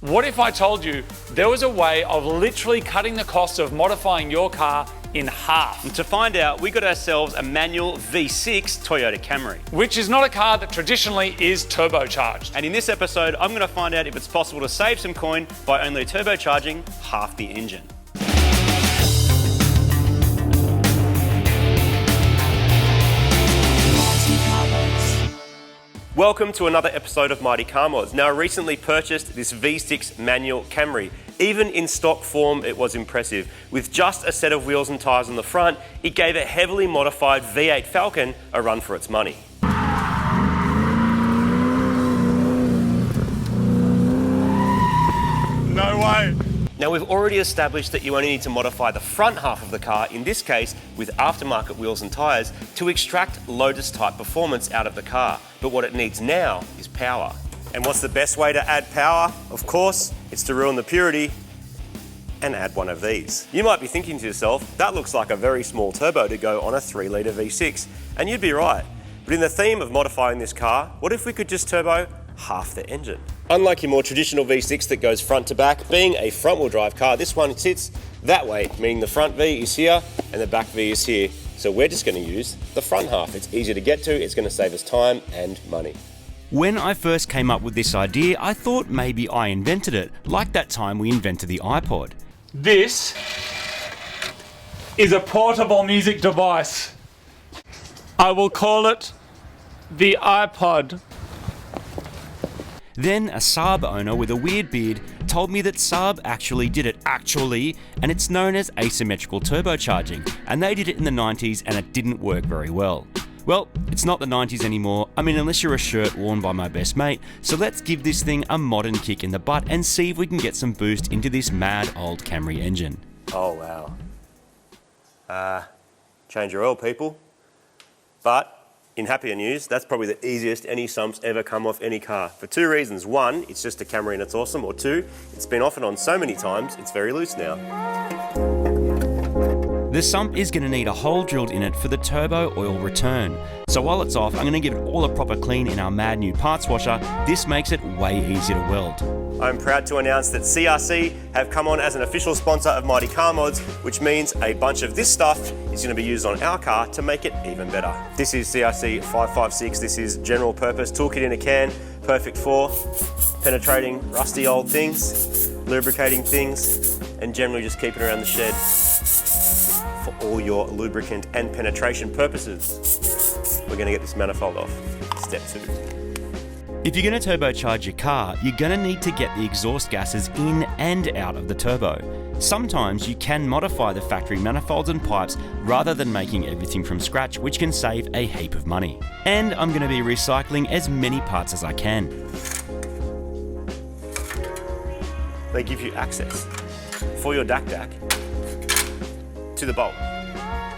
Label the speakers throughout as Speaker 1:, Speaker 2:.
Speaker 1: What if I told you there was a way of literally cutting the cost of modifying your car in half?
Speaker 2: And to find out, we got ourselves a manual V6 Toyota Camry.
Speaker 1: Which is not a car that traditionally is turbocharged.
Speaker 2: And in this episode, I'm going to find out if it's possible to save some coin by only turbocharging half the engine. Welcome to another episode of Mighty Car Mods. Now, I recently purchased this V6 manual Camry. Even in stock form, it was impressive. With just a set of wheels and tyres on the front, it gave a heavily modified V8 Falcon a run for its money.
Speaker 1: No way.
Speaker 2: Now, we've already established that you only need to modify the front half of the car, in this case with aftermarket wheels and tyres, to extract Lotus type performance out of the car. But what it needs now is power. And what's the best way to add power? Of course, it's to ruin the purity and add one of these. You might be thinking to yourself, that looks like a very small turbo to go on a 3-litre V6. And you'd be right. But in the theme of modifying this car, what if we could just turbo half the engine? Unlike your more traditional V6 that goes front to back, being a front-wheel drive car, this one sits that way, meaning the front V is here and the back V is here. So we're just going to use the front half. It's easier to get to, it's going to save us time and money.
Speaker 3: When I first came up with this idea, I thought maybe I invented it, like that time we invented the iPod.
Speaker 1: This is a portable music device. I will call it the iPod.
Speaker 3: Then a Saab owner with a weird beard told me that Saab actually did it, and it's known as asymmetrical turbocharging, and they did it in the 90s and it didn't work very well. Well, it's not the 90s anymore, unless you're a shirt worn by my best mate, so let's give this thing a modern kick in the butt and see if we can get some boost into this mad old Camry engine.
Speaker 2: Oh wow. Change your oil, people. But in happier news, that's probably the easiest any sumps ever come off any car. For two reasons. One, it's just a Camry and it's awesome. Or two, it's been off and on so many times, it's very loose now.
Speaker 3: The sump is going to need a hole drilled in it for the turbo oil return. So while it's off, I'm going to give it all a proper clean in our mad new parts washer. This makes it way easier to weld.
Speaker 2: I'm proud to announce that CRC have come on as an official sponsor of Mighty Car Mods, which means a bunch of this stuff is going to be used on our car to make it even better. This is CRC 556. This is general purpose toolkit in a can, perfect for penetrating rusty old things, lubricating things, and generally just keeping around the shed for all your lubricant and penetration purposes. We're going to get this manifold off. Step 2.
Speaker 3: If you're going to turbocharge your car, you're going to need to get the exhaust gases in and out of the turbo. Sometimes you can modify the factory manifolds and pipes rather than making everything from scratch, which can save a heap of money. And I'm going to be recycling as many parts as I can.
Speaker 2: They give you access for your DAC to the bolt.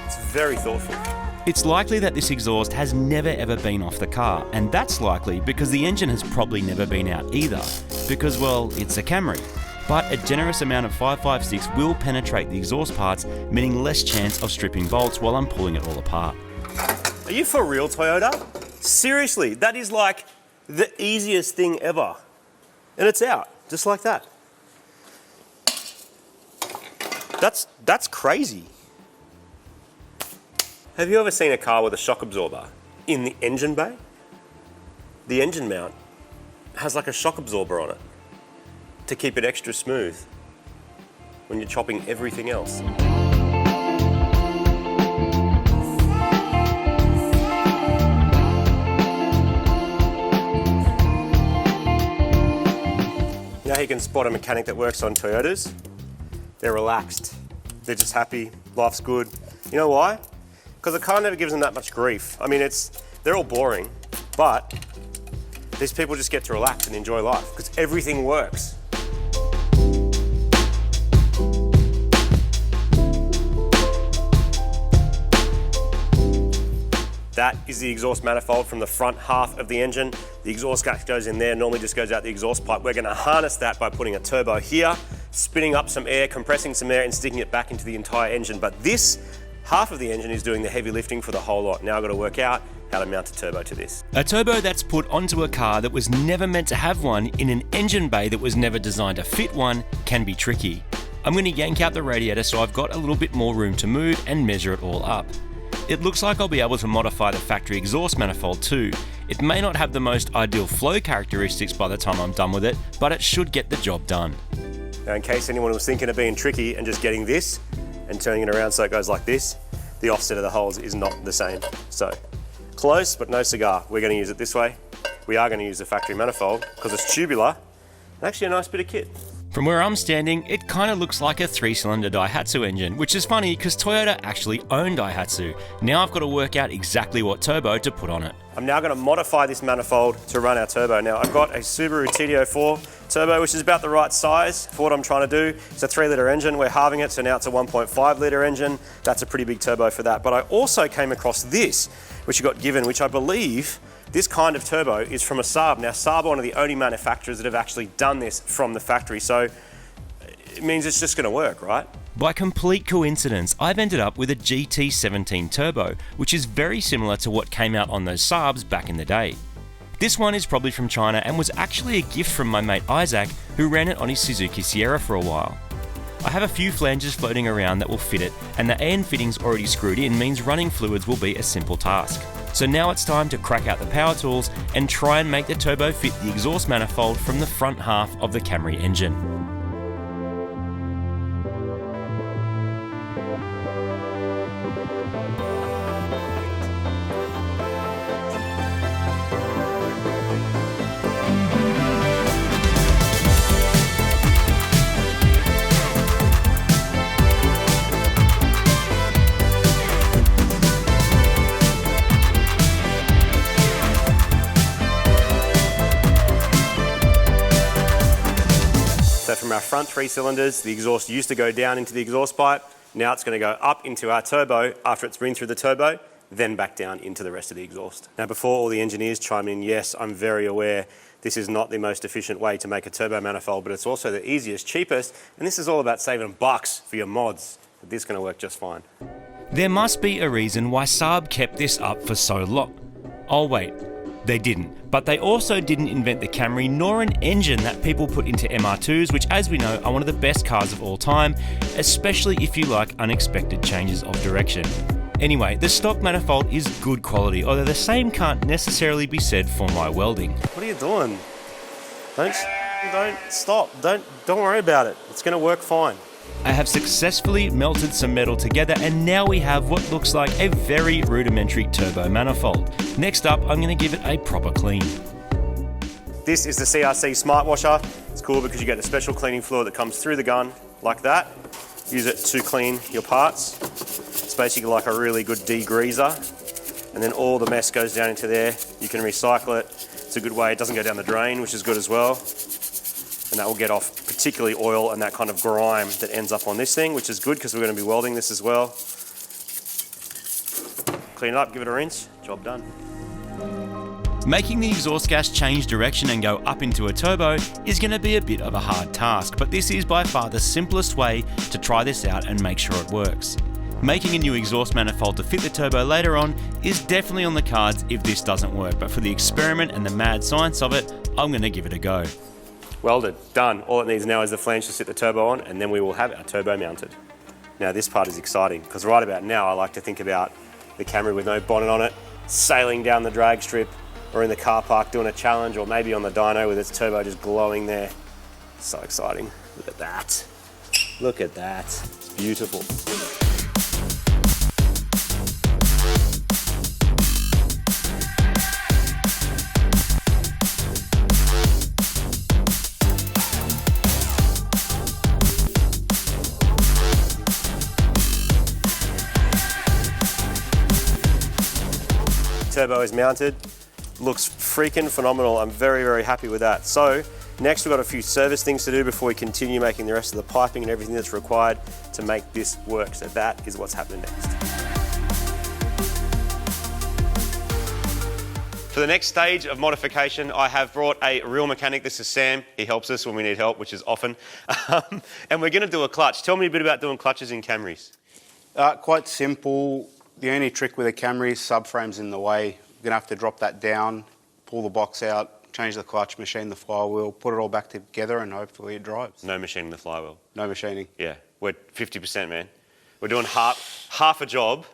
Speaker 2: It's very thoughtful.
Speaker 3: It's likely that this exhaust has never ever been off the car, and that's likely because the engine has probably never been out either, because, well, it's a Camry. But a generous amount of 556 will penetrate the exhaust parts, meaning less chance of stripping bolts while I'm pulling it all apart.
Speaker 2: Are you for real, Toyota? Seriously, that is like the easiest thing ever. And it's out, just like that. That's crazy. Have you ever seen a car with a shock absorber in the engine bay? The engine mount has like a shock absorber on it to keep it extra smooth when you're chopping everything else. You know how you can spot a mechanic that works on Toyotas? They're relaxed. They're just happy. Life's good. You know why? Because the car never gives them that much grief. They're all boring, but these people just get to relax and enjoy life because everything works. That is the exhaust manifold from the front half of the engine. The exhaust gas goes in there, normally just goes out the exhaust pipe. We're going to harness that by putting a turbo here, spinning up some air, compressing some air and sticking it back into the entire engine. But this half of the engine is doing the heavy lifting for the whole lot. Now I've got to work out how to mount a turbo to this.
Speaker 3: A turbo that's put onto a car that was never meant to have one in an engine bay that was never designed to fit one can be tricky. I'm going to yank out the radiator so I've got a little bit more room to move and measure it all up. It looks like I'll be able to modify the factory exhaust manifold too. It may not have the most ideal flow characteristics by the time I'm done with it, but it should get the job done.
Speaker 2: Now, in case anyone was thinking of being tricky and just getting this and turning it around so it goes like this, the offset of the holes is not the same. So, close but no cigar. We're going to use it this way. We are going to use the factory manifold because it's tubular and actually a nice bit of kit.
Speaker 3: From where I'm standing, it kind of looks like a 3-cylinder Daihatsu engine, which is funny because Toyota actually owned Daihatsu. Now I've got to work out exactly what turbo to put on it.
Speaker 2: I'm now going to modify this manifold to run our turbo. Now, I've got a Subaru TD04 turbo, which is about the right size for what I'm trying to do. It's a 3-litre engine. We're halving it, so now it's a 1.5-litre engine. That's a pretty big turbo for that. But I also came across this, which you got given, which I believe this kind of turbo is from a Saab. Now, Saab are one of the only manufacturers that have actually done this from the factory, so it means it's just going to work, right?
Speaker 3: By complete coincidence, I've ended up with a GT17 turbo, which is very similar to what came out on those Saabs back in the day. This one is probably from China and was actually a gift from my mate Isaac, who ran it on his Suzuki Sierra for a while. I have a few flanges floating around that will fit it, and the AN fittings already screwed in means running fluids will be a simple task. So now it's time to crack out the power tools and try and make the turbo fit the exhaust manifold from the front half of the Camry engine.
Speaker 2: So from our front 3 cylinders, the exhaust used to go down into the exhaust pipe. Now it's going to go up into our turbo after it's been through the turbo, then back down into the rest of the exhaust. Now, before all the engineers chime in, yes, I'm very aware this is not the most efficient way to make a turbo manifold, but it's also the easiest, cheapest, and this is all about saving bucks for your mods. But this is going to work just fine.
Speaker 3: There must be a reason why Saab kept this up for so long. Oh wait, they didn't. But they also didn't invent the Camry nor an engine that people put into MR2s, which as we know are one of the best cars of all time, especially if you like unexpected changes of direction. Anyway, the stock manifold is good quality, although the same can't necessarily be said for my welding.
Speaker 2: What are you doing? Don't stop. Don't worry about it. It's going to work fine.
Speaker 3: I have successfully melted some metal together and now we have what looks like a very rudimentary turbo manifold. Next up, I'm going to give it a proper clean.
Speaker 2: This is the CRC Smart Washer. It's cool because you get a special cleaning fluid that comes through the gun like that. Use it to clean your parts. It's basically like a really good degreaser. And then all the mess goes down into there. You can recycle it. It's a good way. It doesn't go down the drain, which is good as well. And that will get off particularly oil and that kind of grime that ends up on this thing, which is good because we're going to be welding this as well. Clean it up, give it a rinse, job done.
Speaker 3: Making the exhaust gas change direction and go up into a turbo is going to be a bit of a hard task, but this is by far the simplest way to try this out and make sure it works. Making a new exhaust manifold to fit the turbo later on is definitely on the cards if this doesn't work, but for the experiment and the mad science of it, I'm going to give it a go.
Speaker 2: Welded, done. All it needs now is the flange to sit the turbo on, and then we will have our turbo mounted. Now this part is exciting, because right about now I like to think about the Camry with no bonnet on it, sailing down the drag strip, or in the car park doing a challenge, or maybe on the dyno with its turbo just glowing there. So exciting. Look at that. Look at that. It's beautiful. Turbo is mounted, looks freaking phenomenal. I'm very, very happy with that. So next we've got a few service things to do before we continue making the rest of the piping and everything that's required to make this work. So that is what's happening next. For the next stage of modification, I have brought a real mechanic. This is Sam. He helps us when we need help, which is often. And we're going to do a clutch. Tell me a bit about doing clutches in Camrys.
Speaker 4: Quite simple. The only trick with a Camry is subframe's in the way. You're gonna have to drop that down, pull the box out, change the clutch, machine the flywheel, put it all back together, and hopefully it drives.
Speaker 2: No machining the flywheel.
Speaker 4: No machining.
Speaker 2: Yeah, we're 50%, man. We're doing half a job.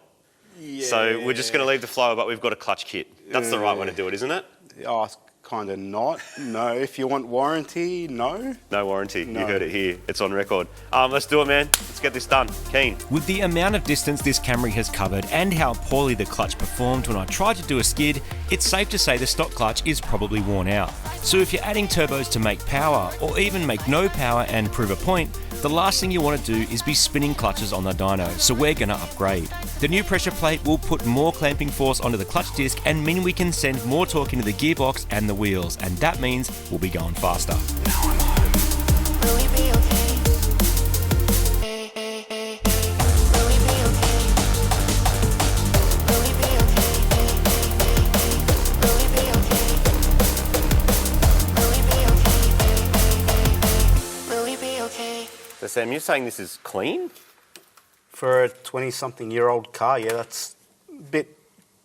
Speaker 4: Yeah.
Speaker 2: So we're just going to leave the flywheel, but we've got a clutch kit. That's the right way to do it, isn't it?
Speaker 4: Oh, kind of not. No, if you want warranty, no.
Speaker 2: No warranty.
Speaker 4: No.
Speaker 2: You heard it here. It's on record. Let's do it, man. Let's get this done. Keen.
Speaker 3: With the amount of distance this Camry has covered and how poorly the clutch performed when I tried to do a skid, it's safe to say the stock clutch is probably worn out. So if you're adding turbos to make power, or even make no power and prove a point, the last thing you want to do is be spinning clutches on the dyno, so we're going to upgrade. The new pressure plate will put more clamping force onto the clutch disc and mean we can send more torque into the gearbox and the wheels, and that means we'll be going faster.
Speaker 5: Will we be okay? Will we be okay? Will we be okay? Will we be okay? Will we be okay? Will we be okay?
Speaker 2: So Sam, you're saying this is clean?
Speaker 4: For a 20-something-year-old car, yeah, that's a bit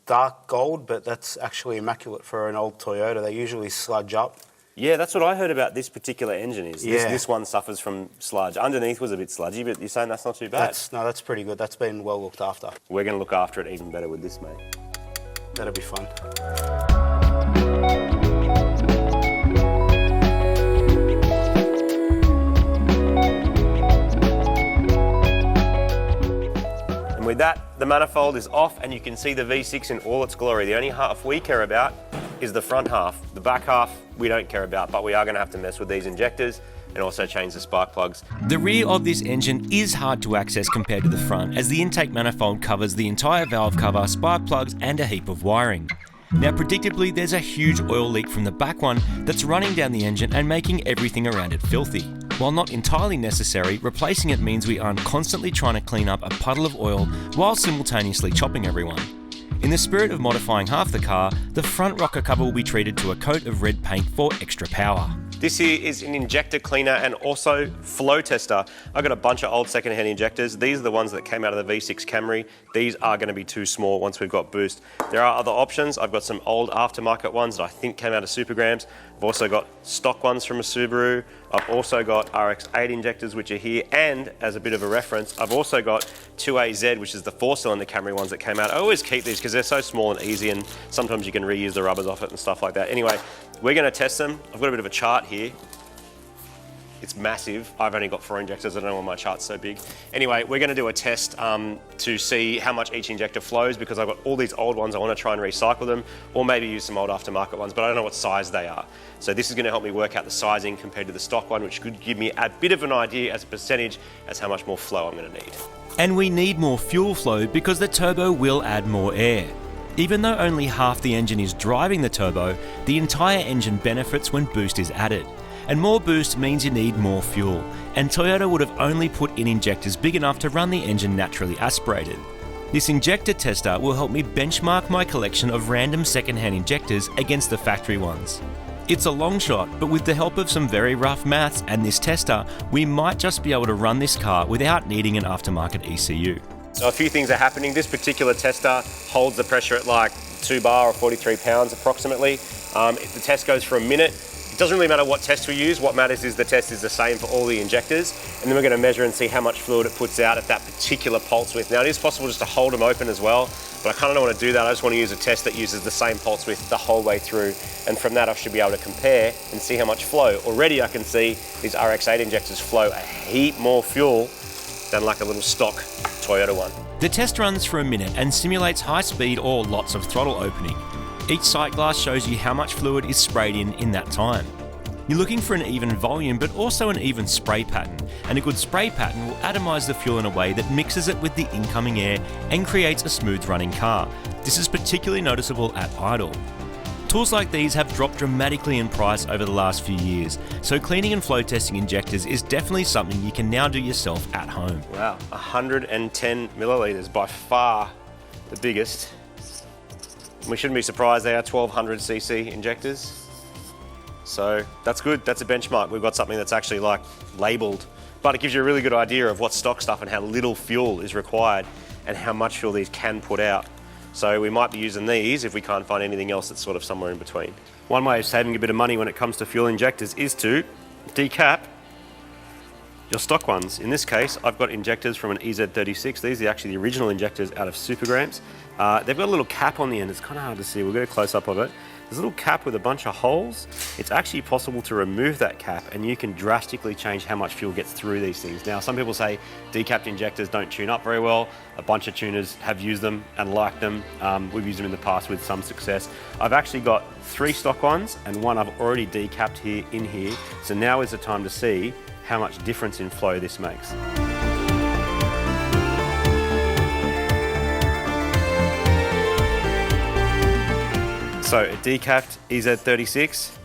Speaker 4: dark gold, but that's actually immaculate for an old Toyota. They usually sludge up.
Speaker 2: Yeah, that's what I heard about this particular engine is.
Speaker 4: Yeah.
Speaker 2: This one suffers from sludge. Underneath was a bit sludgy, but you're saying that's not too bad?
Speaker 4: That's pretty good. That's been well looked after.
Speaker 2: We're going to look after it even better with this, mate.
Speaker 4: That'll be fun.
Speaker 2: And with that, the manifold is off and you can see the V6 in all its glory. The only half we care about is the front half. The back half we don't care about, but we are going to have to mess with these injectors and also change the spark plugs.
Speaker 3: The rear of this engine is hard to access compared to the front, as the intake manifold covers the entire valve cover, spark plugs and a heap of wiring. Now predictably, there's a huge oil leak from the back one that's running down the engine and making everything around it filthy. While not entirely necessary, replacing it means we aren't constantly trying to clean up a puddle of oil while simultaneously chopping everyone. In the spirit of modifying half the car, the front rocker cover will be treated to a coat of red paint for extra power.
Speaker 2: This here is an injector cleaner and also flow tester. I've got a bunch of old secondhand injectors. These are the ones that came out of the V6 Camry. These are going to be too small once we've got boost. There are other options. I've got some old aftermarket ones that I think came out of Supergrams. I've also got stock ones from a Subaru. I've also got RX-8 injectors, which are here. And as a bit of a reference, I've also got 2AZ, which is the 4-cylinder Camry ones that came out. I always keep these because they're so small and easy, and sometimes you can reuse the rubbers off it and stuff like that. Anyway, we're going to test them. I've got a bit of a chart here. It's massive. I've only got 4 injectors. I don't know why my chart's so big. Anyway, we're going to do a test to see how much each injector flows, because I've got all these old ones. I want to try and recycle them, or maybe use some old aftermarket ones, but I don't know what size they are. So this is going to help me work out the sizing compared to the stock one, which could give me a bit of an idea as a percentage as how much more flow I'm going to need.
Speaker 3: And we need more fuel flow because the turbo will add more air. Even though only half the engine is driving the turbo, the entire engine benefits when boost is added. And more boost means you need more fuel, and Toyota would have only put in injectors big enough to run the engine naturally aspirated. This injector tester will help me benchmark my collection of random secondhand injectors against the factory ones. It's a long shot, but with the help of some very rough maths and this tester, we might just be able to run this car without needing an aftermarket ECU.
Speaker 2: So a few things are happening. This particular tester holds the pressure at like 2 bar or 43 pounds approximately. The test goes for a minute. It doesn't really matter what test we use. What matters is the test is the same for all the injectors. And then we're going to measure and see how much fluid it puts out at that particular pulse width. Now it is possible just to hold them open as well, but I kind of don't want to do that. I just want to use a test that uses the same pulse width the whole way through. And from that I should be able to compare and see how much flow. Already I can see these RX-8 injectors flow a heap more fuel than like a little stock Toyota one.
Speaker 3: The test runs for a minute and simulates high speed or lots of throttle opening. Each sight glass shows you how much fluid is sprayed in that time. You're looking for an even volume but also an even spray pattern, and a good spray pattern will atomize the fuel in a way that mixes it with the incoming air and creates a smooth running car. This is particularly noticeable at idle. Tools like these have dropped dramatically in price over the last few years, so cleaning and flow testing injectors is definitely something you can now do yourself at home.
Speaker 2: Wow, 110 millilitres, by far the biggest. We shouldn't be surprised they are 1200cc injectors. So that's good, that's a benchmark. We've got something that's actually like labelled, but it gives you a really good idea of what stock stuff and how little fuel is required and how much fuel these can put out. So we might be using these if we can't find anything else that's sort of somewhere in between. One way of saving a bit of money when it comes to fuel injectors is to decap your stock ones. In this case, I've got injectors from an EZ36. These are actually the original injectors out of Supergrams. They've got a little cap on the end. It's kind of hard to see. We'll get a close-up of it. There's a little cap with a bunch of holes. It's actually possible to remove that cap and you can drastically change how much fuel gets through these things. Now, some people say decapped injectors don't tune up very well. A bunch of tuners have used them and liked them. We've used them in the past with some success. I've actually got 3 stock ones and one I've already decapped here in here. So now is the time to see how much difference in flow this makes. So a decapped EZ36,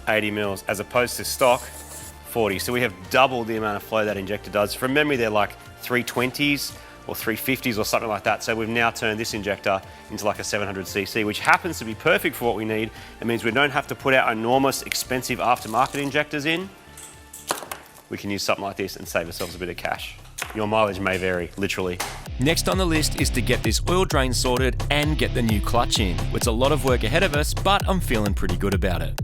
Speaker 2: 80 mils, as opposed to stock, 40. So we have double the amount of flow that injector does. From memory, they're like 320s or 350s or something like that. So we've now turned this injector into like a 700cc, which happens to be perfect for what we need. It means we don't have to put our enormous, expensive aftermarket injectors in. We can use something like this and save ourselves a bit of cash. Your mileage may vary, literally.
Speaker 3: Next on the list is to get this oil drain sorted and get the new clutch in. It's a lot of work ahead of us, but I'm feeling pretty good about it.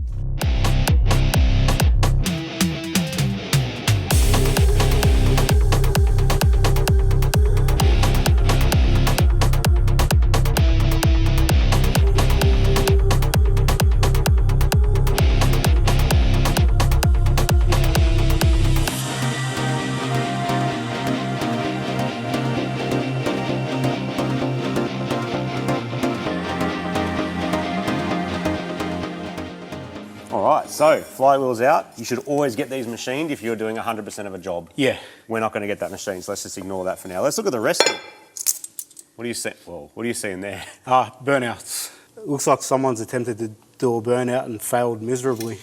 Speaker 2: So, flywheel's out. You should always get these machined if you're doing 100% of a job.
Speaker 4: Yeah.
Speaker 2: We're not going to get that machined, so let's just ignore that for now. Let's look at the rest of it. What do you see? Well, what are you seeing there?
Speaker 4: Burnouts. It looks like someone's attempted to do a burnout and failed miserably.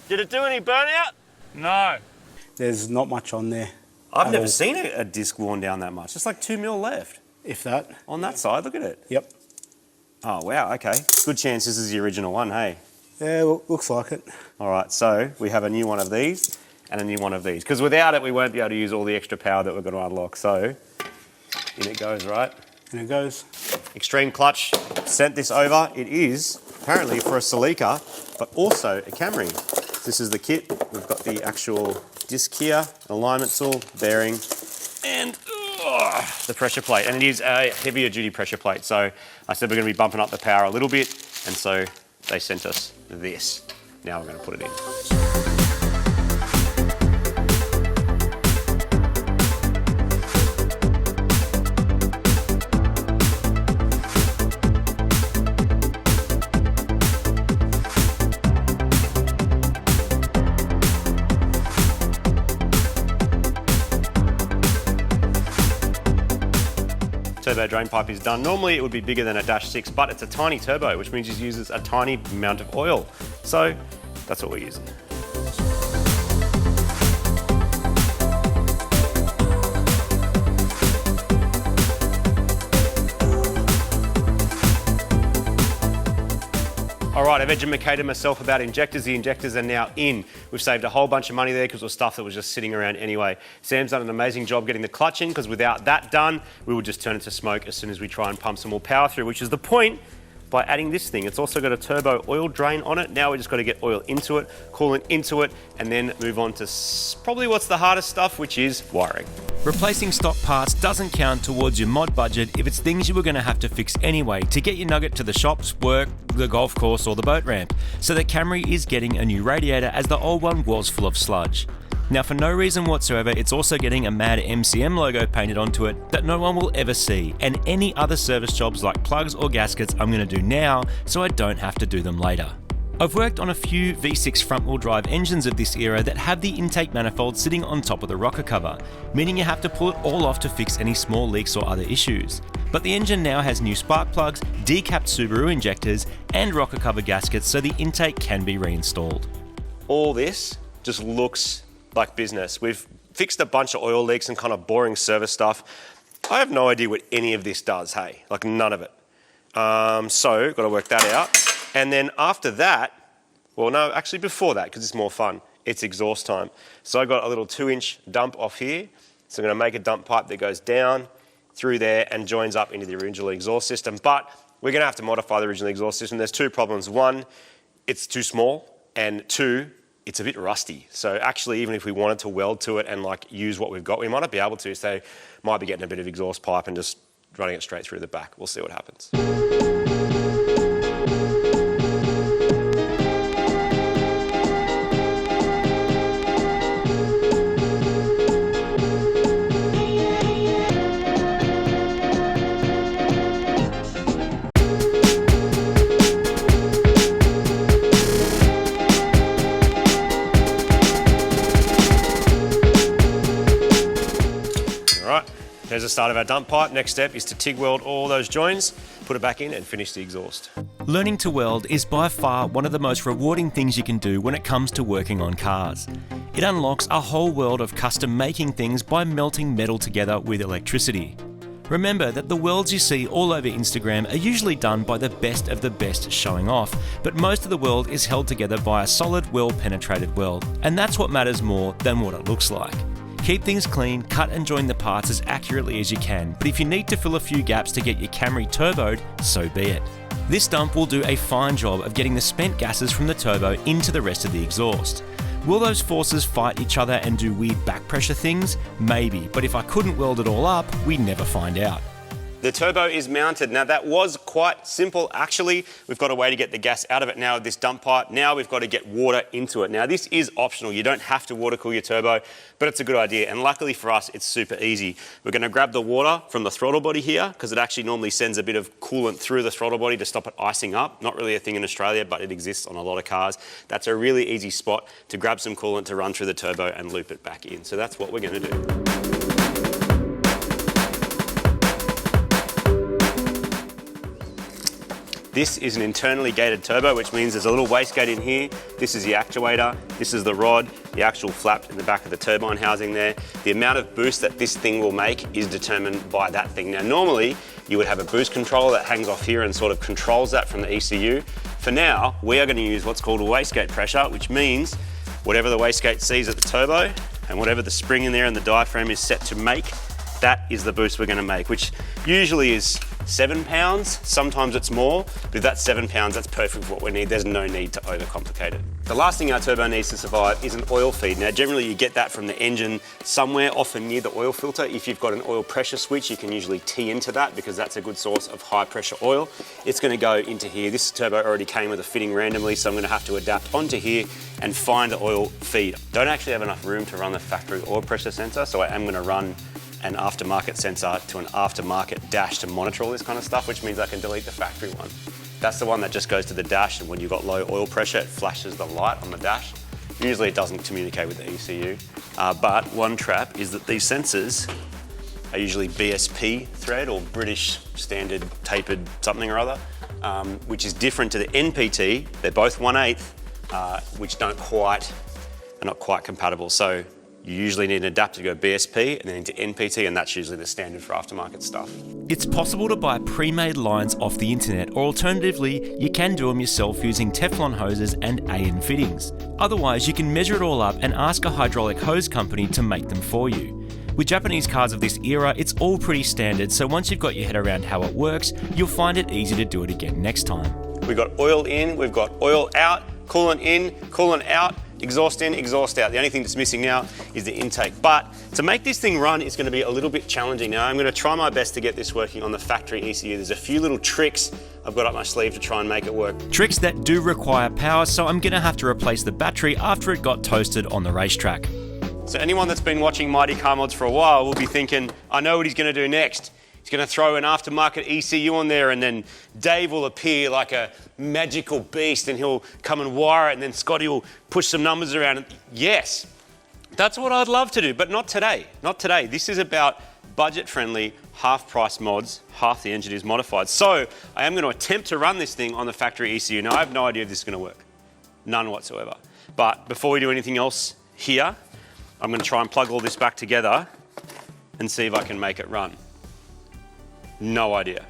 Speaker 2: Did it do any burnout?
Speaker 1: No.
Speaker 4: There's not much on there.
Speaker 2: I've never seen a disc worn down that much. It's like 2 mil left.
Speaker 4: If that.
Speaker 2: On that side, look at it.
Speaker 4: Yep.
Speaker 2: Oh, wow, okay. Good chance this is the original one, hey?
Speaker 4: Yeah, looks like it.
Speaker 2: All right, so we have a new one of these and a new one of these. Because without it, we won't be able to use all the extra power that we're going to unlock. So, in it goes, right?
Speaker 4: And it goes.
Speaker 2: Extreme Clutch sent this over. It is apparently for a Celica, but also a Camry. This is the kit. We've got the actual disc here, alignment tool, bearing, and the pressure plate. And it is a heavier duty pressure plate. So I said we're going to be bumping up the power a little bit, and so they sent us this. Now we're going to put it in. Turbo drain pipe is done. Normally it would be bigger than a -6, but it's a tiny turbo, which means it uses a tiny amount of oil. So that's what we're using. All right, I've educated myself about injectors. The injectors are now in. We've saved a whole bunch of money there because it was stuff that was just sitting around anyway. Sam's done an amazing job getting the clutch in, because without that done, we would just turn it to smoke as soon as we try and pump some more power through, which is the point by adding this thing. It's also got a turbo oil drain on it. Now we just got to get oil into it, coolant into it, and then move on to probably what's the hardest stuff, which is wiring.
Speaker 3: Replacing stock parts doesn't count towards your mod budget if it's things you were going to have to fix anyway to get your nugget to the shops, work, the golf course or the boat ramp. So the Camry is getting a new radiator as the old one was full of sludge. Now for no reason whatsoever, it's also getting a mad MCM logo painted onto it that no one will ever see, and any other service jobs like plugs or gaskets I'm going to do now so I don't have to do them later. I've worked on a few V6 front-wheel drive engines of this era that have the intake manifold sitting on top of the rocker cover, meaning you have to pull it all off to fix any small leaks or other issues. But the engine now has new spark plugs, decapped Subaru injectors, and rocker cover gaskets so the intake can be reinstalled.
Speaker 2: All this just looks like business. We've fixed a bunch of oil leaks and kind of boring service stuff. I have no idea what any of this does, hey, like none of it. So, got to work that out. And then after that, well, no, actually before that, because it's more fun, it's exhaust time. So I got a little 2-inch dump off here. So I'm going to make a dump pipe that goes down through there and joins up into the original exhaust system. But we're going to have to modify the original exhaust system. There's two problems. One, it's too small, and two, it's a bit rusty. So actually, even if we wanted to weld to it and like use what we've got, we might not be able to. So might be getting a bit of exhaust pipe and just running it straight through the back. We'll see what happens. There's the start of our dump pipe. Next step is to TIG weld all those joins, put it back in and finish the exhaust.
Speaker 3: Learning to weld is by far one of the most rewarding things you can do when it comes to working on cars. It unlocks a whole world of custom making things by melting metal together with electricity. Remember that the welds you see all over Instagram are usually done by the best of the best showing off, but most of the weld is held together by a solid, well-penetrated weld, and that's what matters more than what it looks like. Keep things clean, cut and join the parts as accurately as you can, but if you need to fill a few gaps to get your Camry turboed, so be it. This dump will do a fine job of getting the spent gases from the turbo into the rest of the exhaust. Will those forces fight each other and do weird back pressure things? Maybe, but if I couldn't weld it all up, we'd never find out.
Speaker 2: The turbo is mounted. Now that was quite simple actually. We've got a way to get the gas out of it now with this dump pipe. Now we've got to get water into it. Now this is optional. You don't have to water cool your turbo, but it's a good idea. And luckily for us, it's super easy. We're going to grab the water from the throttle body here because it actually normally sends a bit of coolant through the throttle body to stop it icing up. Not really a thing in Australia, but it exists on a lot of cars. That's a really easy spot to grab some coolant to run through the turbo and loop it back in. So that's what we're going to do. This is an internally gated turbo, which means there's a little wastegate in here. This is the actuator, this is the rod, the actual flap in the back of the turbine housing there. The amount of boost that this thing will make is determined by that thing. Now normally you would have a boost controller that hangs off here and sort of controls that from the ECU. For now, we are going to use what's called a wastegate pressure, which means whatever the wastegate sees at the turbo and whatever the spring in there and the diaphragm is set to make, that is the boost we're going to make, which usually is 7 pounds, sometimes it's more, but if that's 7 pounds, that's perfect for what we need. There's no need to overcomplicate it. The last thing our turbo needs to survive is an oil feed. Now, generally you get that from the engine somewhere, often near the oil filter. If you've got an oil pressure switch, you can usually tee into that because that's a good source of high pressure oil. It's going to go into here. This turbo already came with a fitting randomly, so I'm going to have to adapt onto here and find the oil feed. Don't actually have enough room to run the factory oil pressure sensor, so I am going to run an aftermarket sensor to an aftermarket dash to monitor all this kind of stuff, which means I can delete the factory one. That's the one that just goes to the dash, and when you've got low oil pressure, it flashes the light on the dash. Usually it doesn't communicate with the ECU, but one trap is that these sensors are usually BSP thread or British Standard Tapered something or other, which is different to the NPT. They're both 1/8, which are not quite compatible. So you usually need an adapter to go BSP and then into NPT, and that's usually the standard for aftermarket stuff.
Speaker 3: It's possible to buy pre-made lines off the internet, or alternatively, you can do them yourself using Teflon hoses and AN fittings. Otherwise, you can measure it all up and ask a hydraulic hose company to make them for you. With Japanese cars of this era, it's all pretty standard, so once you've got your head around how it works, you'll find it easy to do it again next time.
Speaker 2: We've got oil in, we've got oil out, coolant in, coolant out, exhaust in, exhaust out. The only thing that's missing now is the intake. But to make this thing run, it's going to be a little bit challenging. Now, I'm going to try my best to get this working on the factory ECU. There's a few little tricks I've got up my sleeve to try and make it work.
Speaker 3: Tricks that do require power, so I'm going to have to replace the battery after it got toasted on the racetrack.
Speaker 2: So anyone that's been watching Mighty Car Mods for a while will be thinking, I know what he's going to do next. He's going to throw an aftermarket ECU on there, and then Dave will appear like a magical beast and he'll come and wire it, and then Scotty will push some numbers around. Yes, that's what I'd love to do, but not today. Not today. This is about budget-friendly, half-price mods. Half the engine is modified. So I am going to attempt to run this thing on the factory ECU. Now, I have no idea if this is going to work. None whatsoever. But before we do anything else here, I'm going to try and plug all this back together and see if I can make it run. No idea.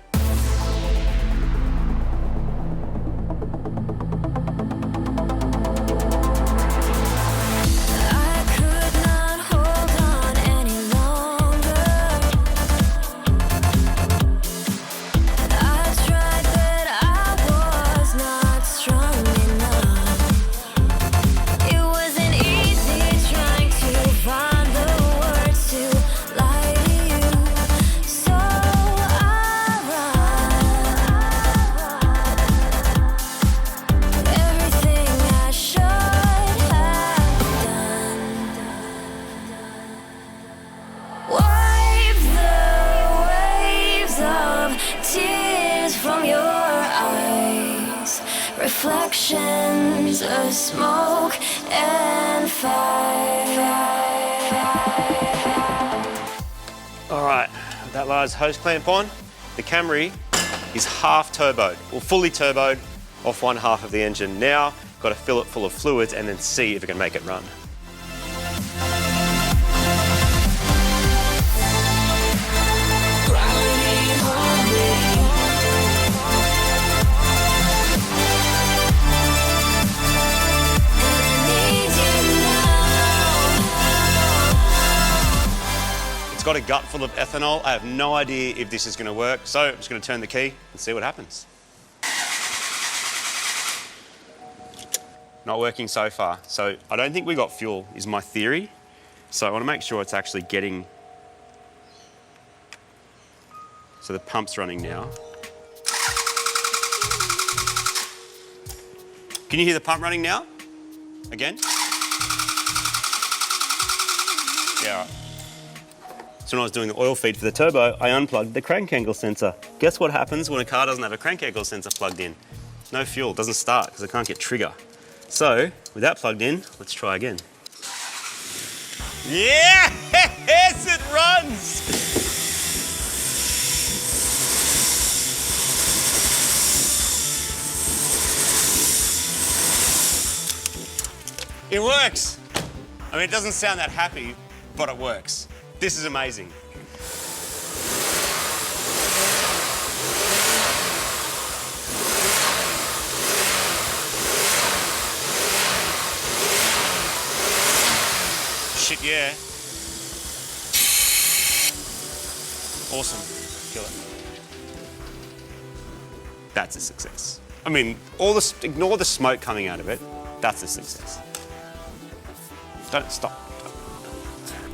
Speaker 5: reflections of smoke and fire.
Speaker 2: All right, with that large hose clamp on, the Camry is half turboed, or fully turboed off one half of the engine. Now, got to fill it full of fluids and then see if it can make it run. It's got a gut full of ethanol. I have no idea if this is going to work, so I'm just going to turn the key and see what happens. Not working so far. So I don't think we got fuel, is my theory. So I want to make sure it's actually getting... So the pump's running now. Can you hear the pump running now? Again? Yeah, all right. So when I was doing the oil feed for the turbo, I unplugged the crank angle sensor. Guess what happens when a car doesn't have a crank angle sensor plugged in? No fuel, it doesn't start because I can't get trigger. So with that plugged in, let's try again. Yes, it runs! It works. I mean, it doesn't sound that happy, but it works. This is amazing. Shit, yeah. Awesome. Kill it. That's a success. I mean, ignore the smoke coming out of it. That's a success. Don't stop.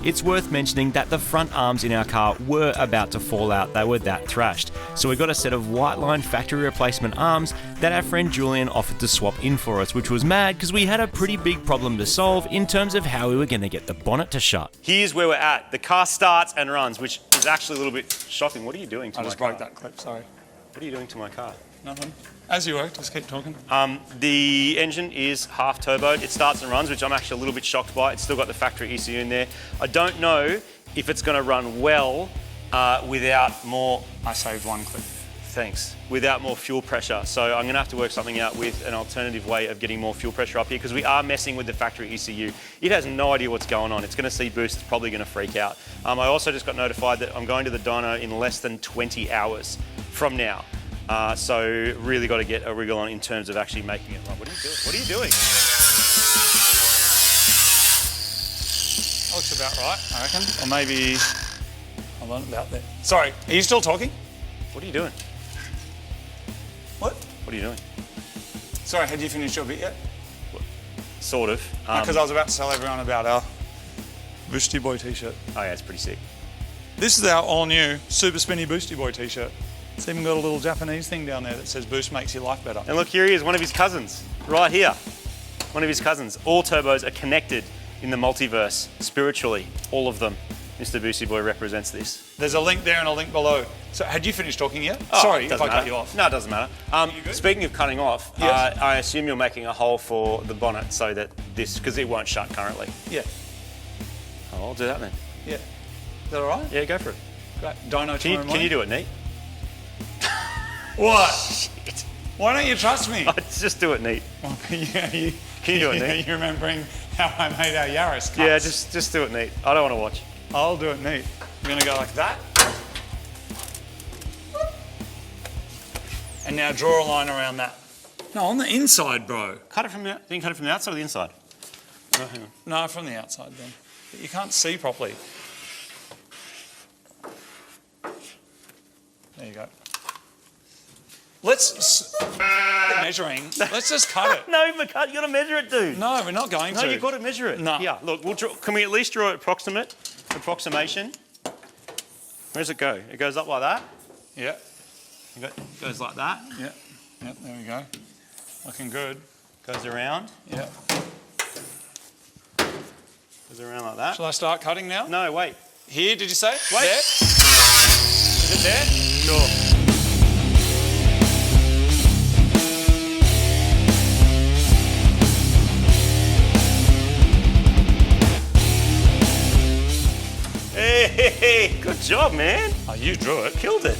Speaker 3: It's worth mentioning that the front arms in our car were about to fall out, they were that thrashed. So we got a set of white line factory replacement arms that our friend Julian offered to swap in for us, which was mad because we had a pretty big problem to solve in terms of how we were going to get the bonnet to shut.
Speaker 2: Here's where we're at. The car starts and runs, which is actually a little bit shocking. What are you doing to
Speaker 1: I
Speaker 2: my
Speaker 1: just
Speaker 2: car?
Speaker 1: broke that clip, sorry.
Speaker 2: What are you doing to my car?
Speaker 1: Nothing. As you were, just keep talking.
Speaker 2: The engine is half turboed. It starts and runs, which I'm actually a little bit shocked by. It's still got the factory ECU in there. I don't know if it's going to run well without more...
Speaker 1: I saved one clip.
Speaker 2: Thanks. Without more fuel pressure. So I'm going to have to work something out with an alternative way of getting more fuel pressure up here because we are messing with the factory ECU. It has no idea what's going on. It's going to see boost. It's probably going to freak out. I also just got notified that I'm going to the dyno in less than 20 hours from now. So really got to get a wriggle on in terms of actually making it run. What are you doing? What are you doing?
Speaker 1: That looks about right, I reckon. Or maybe... Hold on, about that. Sorry, are you still talking?
Speaker 2: What are you doing?
Speaker 1: What?
Speaker 2: What are you doing?
Speaker 1: Sorry, had you finished your bit yet?
Speaker 2: Sort of.
Speaker 1: Because I was about to tell everyone about our Boosty Boy t-shirt.
Speaker 2: Oh yeah, it's pretty sick.
Speaker 1: This is our all-new Super Spinny Boosty Boy t-shirt. It's even got a little Japanese thing down there that says Boost makes your life better.
Speaker 2: And look, here he is, one of his cousins, right here. One of his cousins. All turbos are connected in the multiverse, spiritually, all of them. Mr. Boosty Boy represents this.
Speaker 1: There's a link there and a link below. So, had you finished talking yet? Sorry if I cut you off.
Speaker 2: No, it doesn't matter. Speaking of cutting off,
Speaker 1: Yes.
Speaker 2: I assume you're making a hole for the bonnet so that this, because it won't shut currently.
Speaker 1: Yeah.
Speaker 2: Oh, I'll do that then.
Speaker 1: Yeah. Is that all right?
Speaker 2: Yeah, go for it.
Speaker 1: Great. Dyno tomorrow
Speaker 2: Can you do it neat?
Speaker 1: What?
Speaker 2: Shit.
Speaker 1: Why don't you trust me?
Speaker 2: Just do it neat.
Speaker 1: Yeah,
Speaker 2: Can you do it neat?
Speaker 1: You're remembering how I made our Yaris cuts.
Speaker 2: Yeah, just do it neat. I don't want to watch.
Speaker 1: I'll do it neat. I'm going to go like that. And now draw a line around that. No, on the inside, bro.
Speaker 2: Cut it from the, you can cut it from the outside or the inside? No, hang on.
Speaker 1: No, from the outside then. But you can't see properly. There you go. Let's measuring. Let's just cut it.
Speaker 2: No, McCut, you got to measure it, dude.
Speaker 1: No, we're not going to.
Speaker 2: No, you've got to measure it.
Speaker 1: No.
Speaker 2: Yeah, look, can we at least draw an approximation? Where does it go? It goes up like that.
Speaker 1: Yeah.
Speaker 2: It goes like that.
Speaker 1: Yeah. Yeah, there we go. Looking good.
Speaker 2: Goes around.
Speaker 1: Yeah.
Speaker 2: Goes around like that.
Speaker 1: Shall I start cutting now?
Speaker 2: No, wait.
Speaker 1: Here, did you say?
Speaker 2: Wait.
Speaker 1: There? Is it there?
Speaker 2: Sure. Hey, good job, man.
Speaker 1: Oh, you drew it.
Speaker 2: Killed it.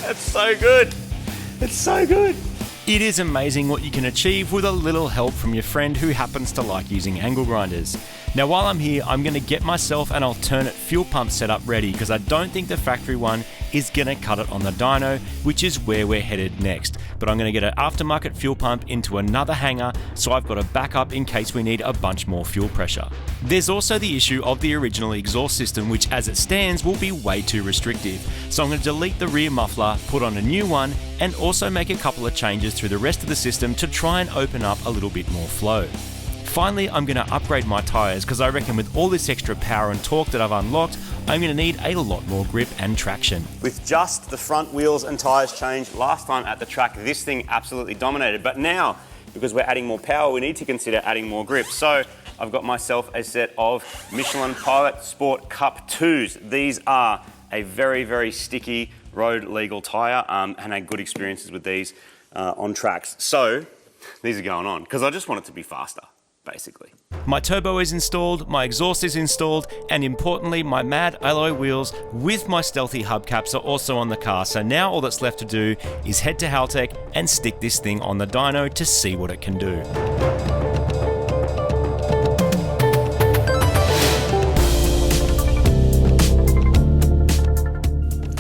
Speaker 2: That's so good. It's so good.
Speaker 3: It is amazing what you can achieve with a little help from your friend who happens to like using angle grinders. Now while I'm here, I'm going to get myself an alternate fuel pump setup ready because I don't think the factory one is going to cut it on the dyno, which is where we're headed next. But I'm going to get an aftermarket fuel pump into another hangar so I've got a backup in case we need a bunch more fuel pressure. There's also the issue of the original exhaust system, which as it stands will be way too restrictive. So I'm going to delete the rear muffler, put on a new one, and also make a couple of changes through the rest of the system to try and open up a little bit more flow. Finally, I'm going to upgrade my tyres because I reckon with all this extra power and torque that I've unlocked, I'm going to need a lot more grip and traction.
Speaker 2: With just the front wheels and tyres changed last time at the track, this thing absolutely dominated. But now, because we're adding more power, we need to consider adding more grip. So I've got myself a set of Michelin Pilot Sport Cup 2s. These are a very, very sticky road legal tyre and had good experiences with these on tracks. So these are going on because I just want it to be faster, basically.
Speaker 3: My turbo is installed, my exhaust is installed, and importantly, my Mad alloy wheels with my stealthy hubcaps are also on the car. So now all that's left to do is head to Haltech and stick this thing on the dyno to see what it can do.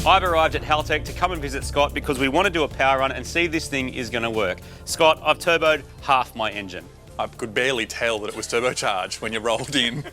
Speaker 2: I've arrived at Haltech to come and visit Scott because we want to do a power run and see if this thing is going to work. Scott, I've turboed half my engine.
Speaker 1: I could barely tell that it was turbocharged when you rolled in.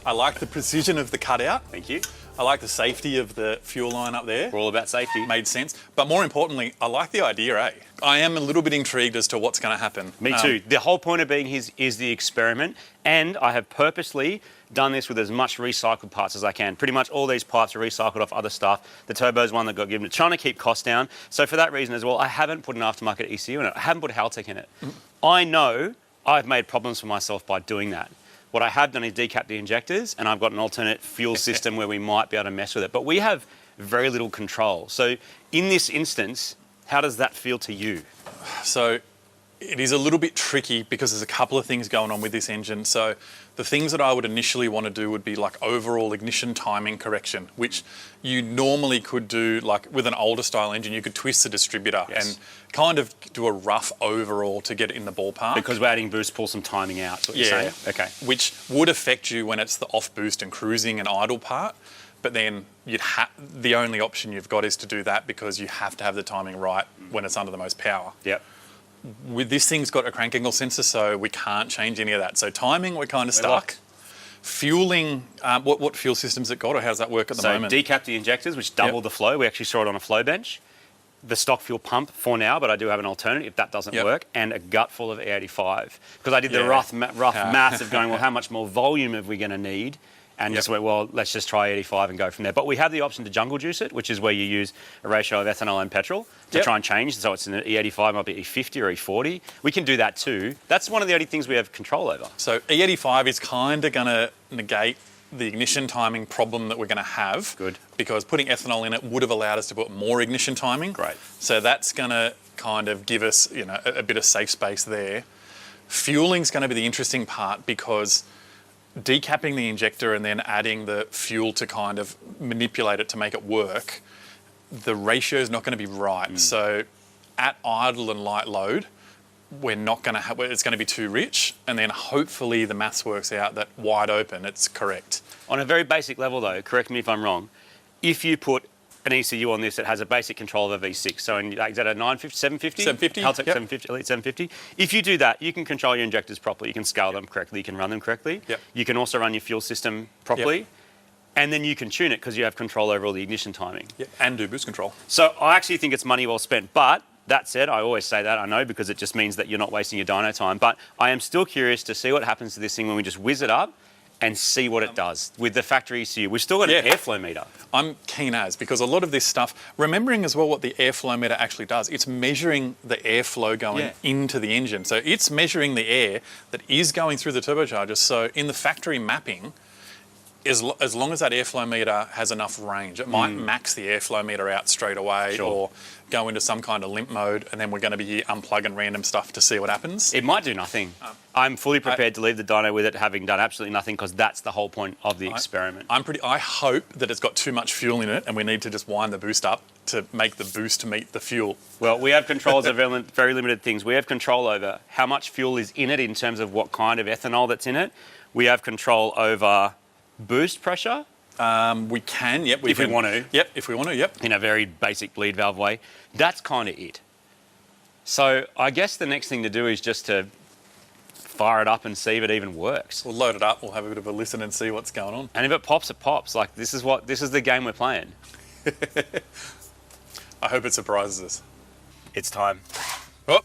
Speaker 1: I like the precision of the cutout.
Speaker 2: Thank you.
Speaker 1: I like the safety of the fuel line up there.
Speaker 2: We're all about safety.
Speaker 1: Made sense. But more importantly, I like the idea, eh? I am a little bit intrigued as to what's going to happen.
Speaker 2: Me too. The whole point of being is the experiment, and I have purposely done this with as much recycled parts as I can. Pretty much all these pipes are recycled off other stuff. The turbo's one that got given, trying to keep costs down. So for that reason as well, I haven't put an aftermarket ECU in it. I haven't put Haltech in it. I know I've made problems for myself by doing that. What I have done is decap the injectors, and I've got an alternate fuel system where we might be able to mess with it. But we have very little control. So in this instance, how does that feel to you?
Speaker 1: So it is a little bit tricky because there's a couple of things going on with this engine. So the things that I would initially want to do would be like overall ignition timing correction, which you normally could do like with an older style engine. You could twist the distributor and kind of do a rough overall to get it in the ballpark.
Speaker 2: Because we're adding boost, pull some timing out, is what you're saying? Okay.
Speaker 1: Which would affect you when it's the off boost and cruising and idle part. But then the only option you've got is to do that because you have to have the timing right when it's under the most power.
Speaker 2: Yep.
Speaker 1: With this thing's got a crank angle sensor, so we can't change any of that. So timing, we're kind of stuck.
Speaker 2: Locked.
Speaker 1: Fueling, what fuel systems it got, or how does that work at the moment?
Speaker 2: So decap the injectors, which double the flow. We actually saw it on a flow bench. The stock fuel pump for now, but I do have an alternate if that doesn't work, and a gut full of E85. Because I did the rough maths of going, well, how much more volume are we going to need? And just went, well, let's just try 85 and go from there. But we have the option to jungle juice it, which is where you use a ratio of ethanol and petrol to try and change. So it's an E85, might be E50 or E40. We can do that too. That's one of the only things we have control over.
Speaker 1: So E85 is kind of going to negate the ignition timing problem that we're going to have.
Speaker 2: Good.
Speaker 1: Because putting ethanol in it would have allowed us to put more ignition timing.
Speaker 2: Great.
Speaker 1: So that's going to kind of give us, a bit of safe space there. Fueling's going to be the interesting part because decapping the injector and then adding the fuel to kind of manipulate it to make it work, the ratio is not going to be right. So at idle and light load, we're not going to have, it's going to be too rich, and then hopefully the maths works out that wide open, it's correct.
Speaker 2: On a very basic level though, correct me if I'm wrong, if you put an ECU on this that has a basic control of a V6, so is that a 950, 750?
Speaker 1: 750,
Speaker 2: Haltech 750, Elite 750. If you do that, you can control your injectors properly, you can scale them correctly, you can run them correctly. You can also run your fuel system properly. And then you can tune it because you have control over all the ignition timing.
Speaker 1: And do boost control.
Speaker 2: So I actually think it's money well spent. But that said, I always say that, I know, because it just means that you're not wasting your dyno time. But I am still curious to see what happens to this thing when we just whiz it up and see what it does with the factory ECU. We've still got an airflow meter.
Speaker 1: I'm keen as, because a lot of this stuff, remembering as well what the airflow meter actually does, it's measuring the airflow going into the engine. So it's measuring the air that is going through the turbocharger. So in the factory mapping, as long as that airflow meter has enough range, it might max the airflow meter out straight away or go into some kind of limp mode, and then we're going to be here unplugging random stuff to see what happens.
Speaker 3: It might do nothing. I'm fully prepared to leave the dyno with it having done absolutely nothing, because that's the whole point of the experiment.
Speaker 1: I hope that it's got too much fuel in it and we need to just wind the boost up to make the boost meet the fuel.
Speaker 3: Well, we have controls over very limited things. We have control over how much fuel is in it in terms of what kind of ethanol that's in it. We have control over boost pressure.
Speaker 1: We can, yep.
Speaker 3: If we want to.
Speaker 1: Yep, if we want to, yep.
Speaker 3: In a very basic bleed valve way. That's kind of it. So I guess the next thing to do is just to fire it up and see if it even works.
Speaker 1: We'll load it up, we'll have a bit of a listen and see what's going on.
Speaker 3: And if it pops, it pops. Like, this is the game we're playing.
Speaker 1: I hope it surprises us.
Speaker 3: It's time.
Speaker 1: Oh,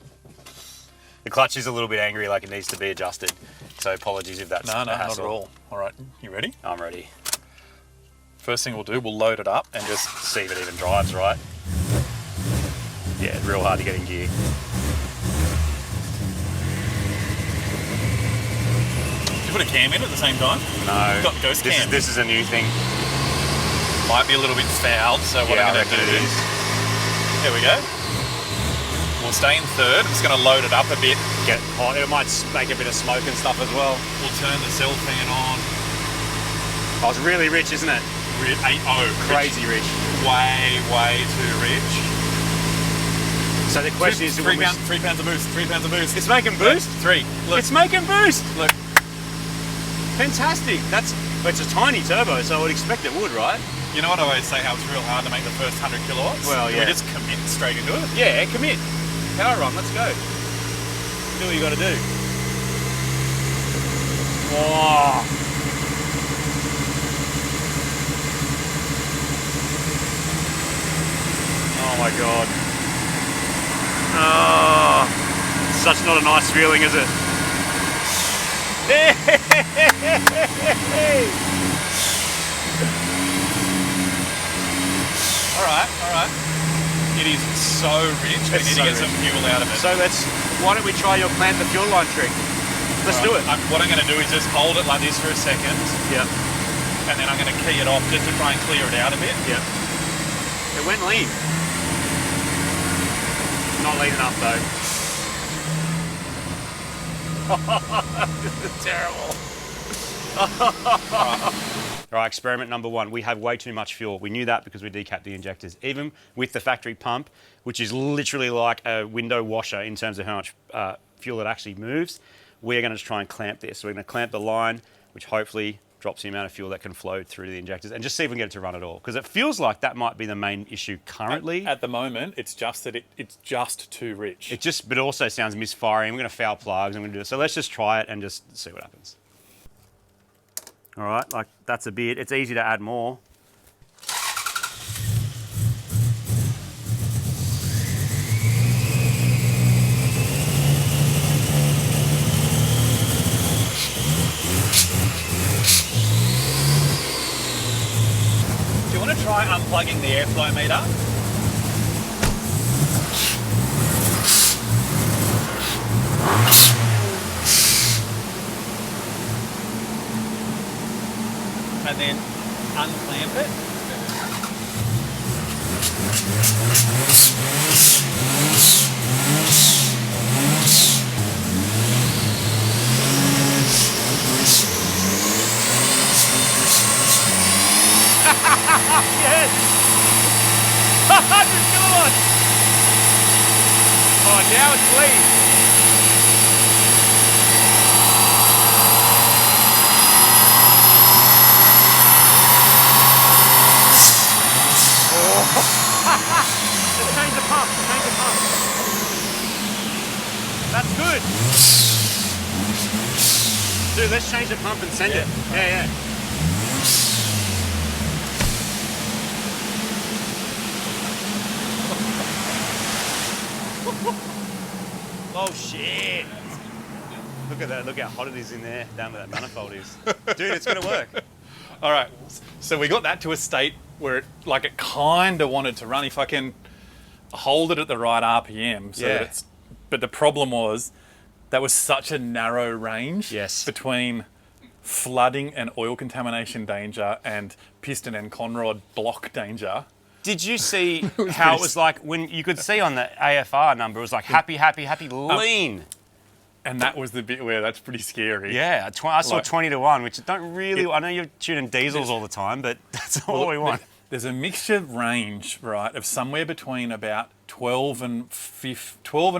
Speaker 3: The clutch is a little bit angry, like it needs to be adjusted. So apologies if that's
Speaker 1: no,
Speaker 3: a
Speaker 1: not
Speaker 3: hassle.
Speaker 1: at all. All right, you ready?
Speaker 3: I'm ready.
Speaker 1: First thing we'll do, we'll load it up and just...
Speaker 3: See if it even drives right. Yeah, it's real hard to get in gear.
Speaker 1: Did you put a cam in at the same time?
Speaker 3: No.
Speaker 1: You've got ghost cam.
Speaker 3: This is a new thing.
Speaker 1: Might be a little bit fouled, so what I'm going to do is... There we go. We'll stay in third. I'm just going to load it up a bit.
Speaker 3: Get hot. It might make a bit of smoke and stuff as well.
Speaker 1: We'll turn the cell fan on.
Speaker 3: Oh, it's really rich, isn't it?
Speaker 1: 8.0.
Speaker 3: Crazy rich.
Speaker 1: Way too rich.
Speaker 3: So the question is...
Speaker 1: 3 pounds of boost. 3 pounds of boost.
Speaker 3: It's making boost?
Speaker 1: Look, 3. Look.
Speaker 3: It's making boost!
Speaker 1: Look.
Speaker 3: Fantastic. It's a tiny turbo, so I would expect it would, right?
Speaker 1: You know what I always say, how it's real hard to make the first 100 kilowatts?
Speaker 3: Well, yeah.
Speaker 1: We just commit straight into it.
Speaker 3: Yeah, commit. Power run, let's go. Do what you got to do. Whoa. Oh my God. Oh, such not a nice feeling, is it?
Speaker 1: All right. It is so rich. We need to get some fuel out of it.
Speaker 3: So why don't we try your plant the fuel line trick? Let's do it.
Speaker 1: What I'm going to do is just hold it like this for a second.
Speaker 3: Yeah.
Speaker 1: And then I'm going to key it off just to try and clear it out a bit.
Speaker 3: Yeah. It went lean. Not lean enough though. This is terrible. All right, experiment number 1. We have way too much fuel. We knew that because we decapped the injectors. Even with the factory pump, which is literally like a window washer in terms of how much fuel it actually moves, we're going to try and clamp this. So we're going to clamp the line, which hopefully drops the amount of fuel that can flow through the injectors, and just see if we can get it to run at all. Because it feels like that might be the main issue currently.
Speaker 1: At the moment, it's just that it's just too rich.
Speaker 3: But it also sounds misfiring. We're going to foul plugs. I'm going to do it. So let's just try it and just see what happens. All right, like that's a bit. It's easy to add more.
Speaker 1: Do you want to try unplugging the airflow meter? And then unclamp it.
Speaker 3: Yes! 100 kilowatts! Oh, now it's lean. Just change the pump, That's good. Dude, let's change the pump and send it. Yeah. Oh shit. Look at that, look how hot it is in there, down where that manifold is. Dude, it's gonna work.
Speaker 1: All right, so we got that to a state where it kind of wanted to run. If I can hold it at the right RPM, so that it's. But the problem was that was such a narrow range
Speaker 3: Yes.
Speaker 1: between flooding and oil contamination danger and piston and conrod block danger.
Speaker 3: Did you see how it was like when you could see on the AFR number, it was like happy, lean.
Speaker 1: And that was the bit where that's pretty scary.
Speaker 3: Yeah, I saw
Speaker 1: Like-
Speaker 3: 20 to 1, which don't really, I know you're tuning diesels all the time, but that's all we want.
Speaker 1: There's a mixture range, right, of somewhere between about 12 and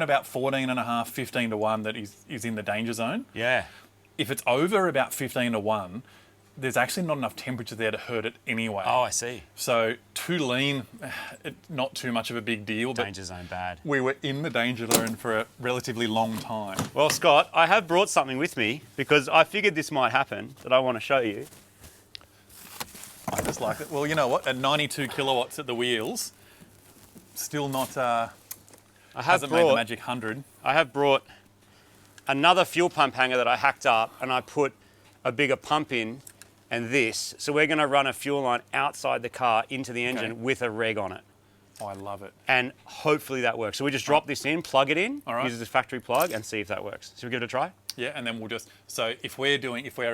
Speaker 1: about 14 and a half, 15 to 1 that is in the danger zone.
Speaker 3: Yeah.
Speaker 1: If it's over about 15 to 1, there's actually not enough temperature there to hurt it anyway.
Speaker 3: Oh, I see.
Speaker 1: So too lean, not too much of a big deal. But
Speaker 3: Danger zone bad.
Speaker 1: we were in the danger zone for a relatively long time.
Speaker 3: Well, Scott, I have brought something with me because I figured this might happen that I want to show you.
Speaker 1: I just like it. Well, you know what? At 92 kilowatts at the wheels, still not, hasn't made the magic 100.
Speaker 3: I have brought another fuel pump hanger that I hacked up and I put a bigger pump in and this. So we're going to run a fuel line outside the car into the engine with a reg on it.
Speaker 1: Oh, I love it.
Speaker 3: And hopefully that works. So we just drop this in, plug it in,
Speaker 1: All right.
Speaker 3: use the factory plug and see if that works. So we give it a try?
Speaker 1: Yeah, and then we'll just, so if we're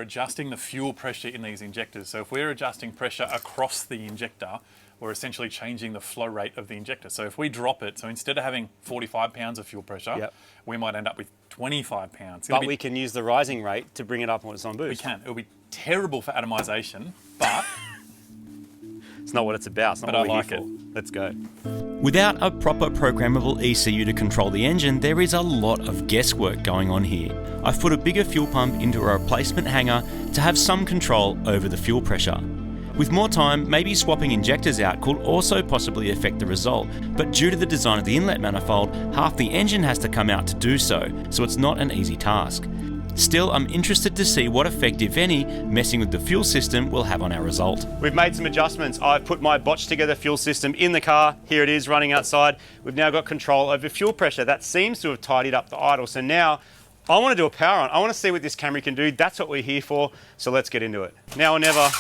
Speaker 1: adjusting the fuel pressure in these injectors, so if we're adjusting pressure across the injector, we're essentially changing the flow rate of the injector. So if we drop it, so instead of having 45 pounds of fuel pressure, we might end up with 25 pounds.
Speaker 3: But we can use the rising rate to bring it up when it's on boost.
Speaker 1: We can. It'll be terrible for atomization, but
Speaker 3: it's not what it's about. It's not
Speaker 1: but
Speaker 3: what
Speaker 1: I
Speaker 3: we're
Speaker 1: like
Speaker 3: here
Speaker 1: it.
Speaker 3: for. Let's go.
Speaker 6: Without a proper programmable ECU to control the engine, there is a lot of guesswork going on here. I've put a bigger fuel pump into a replacement hanger to have some control over the fuel pressure. With more time, maybe swapping injectors out could also possibly affect the result, but due to the design of the inlet manifold, half the engine has to come out to do so it's not an easy task. Still, I'm interested to see what effect, if any, messing with the fuel system will have on our result.
Speaker 3: We've made some adjustments. I've put my botched together fuel system in the car. Here it is running outside. We've now got control over fuel pressure. That seems to have tidied up the idle. So now I want to do a power on. I want to see what this Camry can do. That's what we're here for. So let's get into it. Now or never.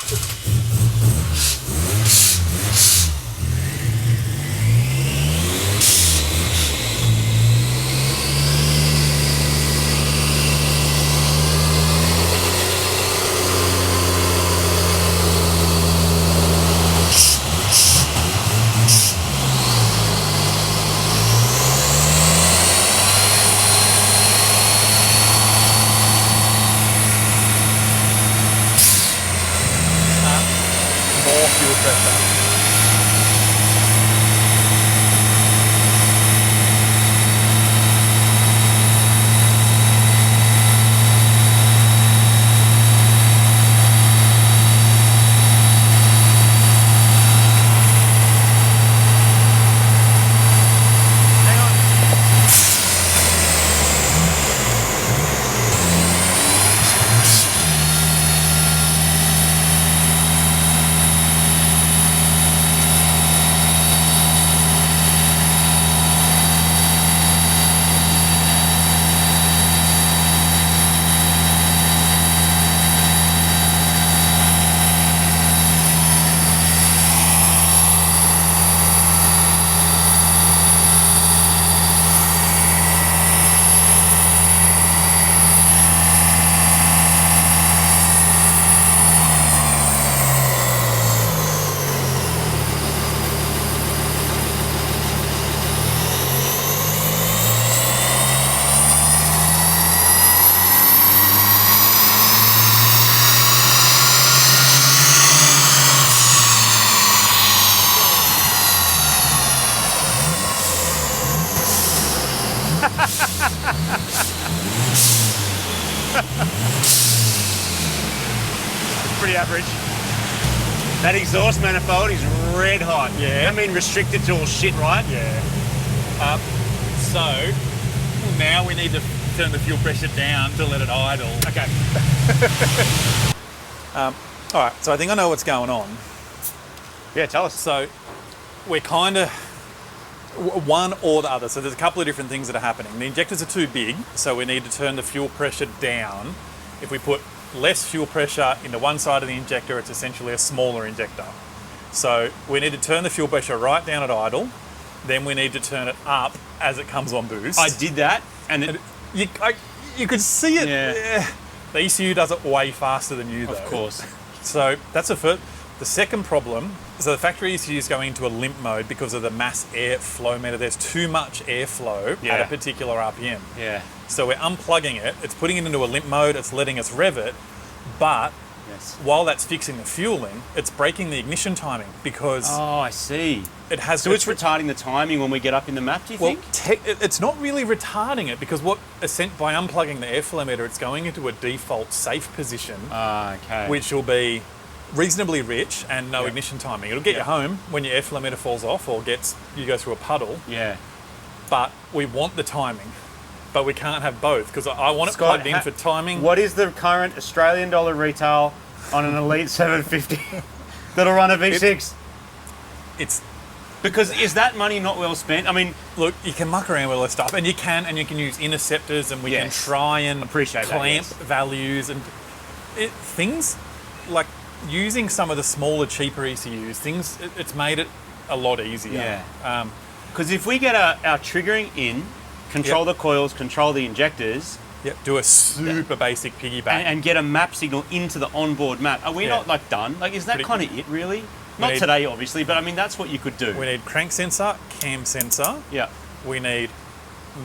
Speaker 1: More fuel pressure. Pretty average. That exhaust manifold is red hot. Yeah.
Speaker 3: I mean restricted to all shit, right?
Speaker 1: Yeah. So now we need to turn the fuel pressure down to let it idle.
Speaker 3: Okay.
Speaker 1: All right, so I think I know what's going on.
Speaker 3: Yeah, tell us.
Speaker 1: So we're kind of one or the other. So there's a couple of different things that are happening. The injectors are too big, so we need to turn the fuel pressure down. If we put less fuel pressure into one side of the injector, it's essentially a smaller injector. So we need to turn the fuel pressure right down at idle. Then we need to turn it up as it comes on boost.
Speaker 3: I did that, and
Speaker 1: you could see it.
Speaker 3: Yeah.
Speaker 1: The ECU does it way faster than you, though.
Speaker 6: Of course.
Speaker 1: So that's the first. The second problem, so the factory ECU is going into a limp mode because of the mass air flow meter. There's too much airflow at a particular RPM.
Speaker 6: Yeah.
Speaker 1: So we're unplugging it, it's putting it into a limp mode, it's letting us rev it, but
Speaker 6: Yes.
Speaker 1: while that's fixing the fueling, it's breaking the ignition timing because
Speaker 6: Oh, I see.
Speaker 1: it has...
Speaker 6: So it's retarding the timing when we get up in the map, do you
Speaker 1: Well,
Speaker 6: think?
Speaker 1: it's not really retarding it because by unplugging the airflow meter, it's going into a default safe position,
Speaker 6: Ah, okay.
Speaker 1: which will be reasonably rich and no ignition timing. It'll get you home when your airflow meter falls off or you go through a puddle,
Speaker 6: Yeah.
Speaker 1: but we want the timing. But we can't have both because I want it
Speaker 6: Scott,
Speaker 1: plugged in for timing.
Speaker 6: What is the current Australian dollar retail on an Elite 750 that'll run a V6?
Speaker 1: It's
Speaker 6: Because is that money not well spent? I mean,
Speaker 1: look, you can muck around with all this stuff, and you can use interceptors, and we can
Speaker 6: Yes.
Speaker 1: try and
Speaker 6: Appreciate that,
Speaker 1: clamp
Speaker 6: yes.
Speaker 1: values and things like using some of the smaller, cheaper ECUs. It's made it a lot easier.
Speaker 6: Yeah. Because if we get our triggering in, control the coils, control the injectors,
Speaker 1: Do a super basic piggyback.
Speaker 6: and get a map signal into the onboard map, are we
Speaker 1: Yeah.
Speaker 6: not like done? Like, is that
Speaker 1: Pretty-
Speaker 6: kind of it really? Not
Speaker 1: need-
Speaker 6: today, obviously, but I mean that's what you could do.
Speaker 1: We need crank sensor, cam sensor.
Speaker 6: Yeah.
Speaker 1: We need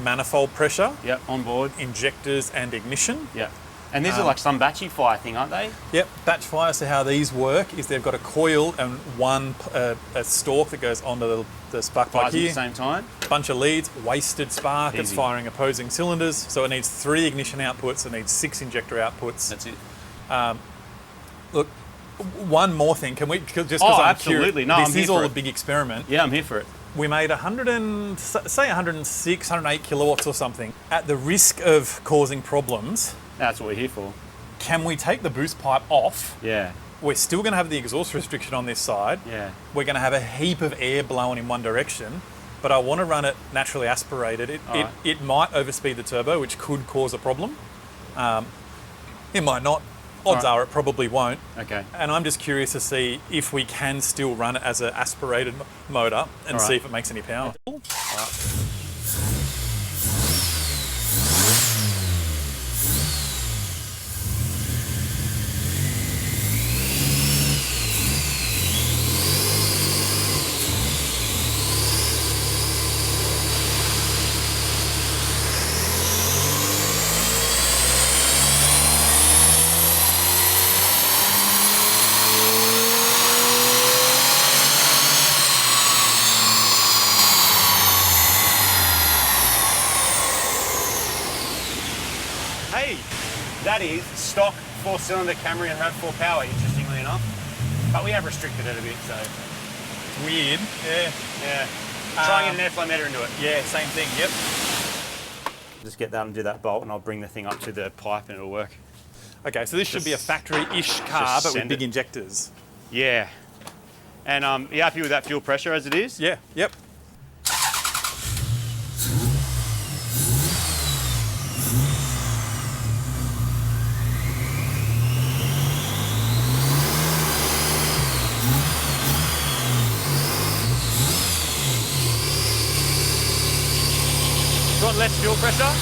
Speaker 1: manifold pressure,
Speaker 6: Yeah. Onboard.
Speaker 1: injectors, and ignition.
Speaker 6: Yeah. And these are like some batchy fire thing, aren't they?
Speaker 1: Yep, batch fire. So how these work is they've got a coil and one a stalk that goes onto the spark plug
Speaker 6: Fires at
Speaker 1: here.
Speaker 6: the same time.
Speaker 1: Bunch of leads, wasted spark. It's
Speaker 6: Easy.
Speaker 1: firing opposing cylinders. So it needs 3 ignition outputs. It needs 6 injector outputs.
Speaker 6: That's it.
Speaker 1: Look, one more thing. Can we just because
Speaker 6: Oh,
Speaker 1: I'm
Speaker 6: absolutely.
Speaker 1: curious,
Speaker 6: No,
Speaker 1: this
Speaker 6: I'm here
Speaker 1: is
Speaker 6: for
Speaker 1: all a
Speaker 6: it.
Speaker 1: big experiment.
Speaker 6: Yeah, I'm here for it.
Speaker 1: We made 106, 108 kilowatts or something. At the risk of causing problems,
Speaker 6: That's what we're here for.
Speaker 1: can we take the boost pipe off?
Speaker 6: Yeah.
Speaker 1: We're still going to have the exhaust restriction on this side.
Speaker 6: Yeah.
Speaker 1: We're going to have a heap of air blowing in one direction, but I want to run it naturally aspirated.
Speaker 6: Alright.
Speaker 1: It might overspeed the turbo, which could cause a problem. It might not. Odds
Speaker 6: Alright.
Speaker 1: are it probably won't.
Speaker 6: Okay.
Speaker 1: And I'm just curious to see if we can still run it as an aspirated motor and
Speaker 6: Alright.
Speaker 1: see if it makes any power.
Speaker 6: Hey, that is stock 4-cylinder Camry and RAV4 power, interestingly enough. But we have restricted it a bit, so
Speaker 1: Weird. Yeah.
Speaker 6: yeah. Try and get an airflow meter into it.
Speaker 1: Yeah, same thing. Yep.
Speaker 6: Just get that and do that bolt and I'll bring the thing up to the pipe and it'll work.
Speaker 1: Okay, so this should be a factory-ish car,
Speaker 6: just
Speaker 1: but with
Speaker 6: send
Speaker 1: big
Speaker 6: it.
Speaker 1: injectors.
Speaker 6: Yeah. And you happy with that fuel pressure as it is?
Speaker 1: Yeah. Yep.
Speaker 6: Got less fuel pressure?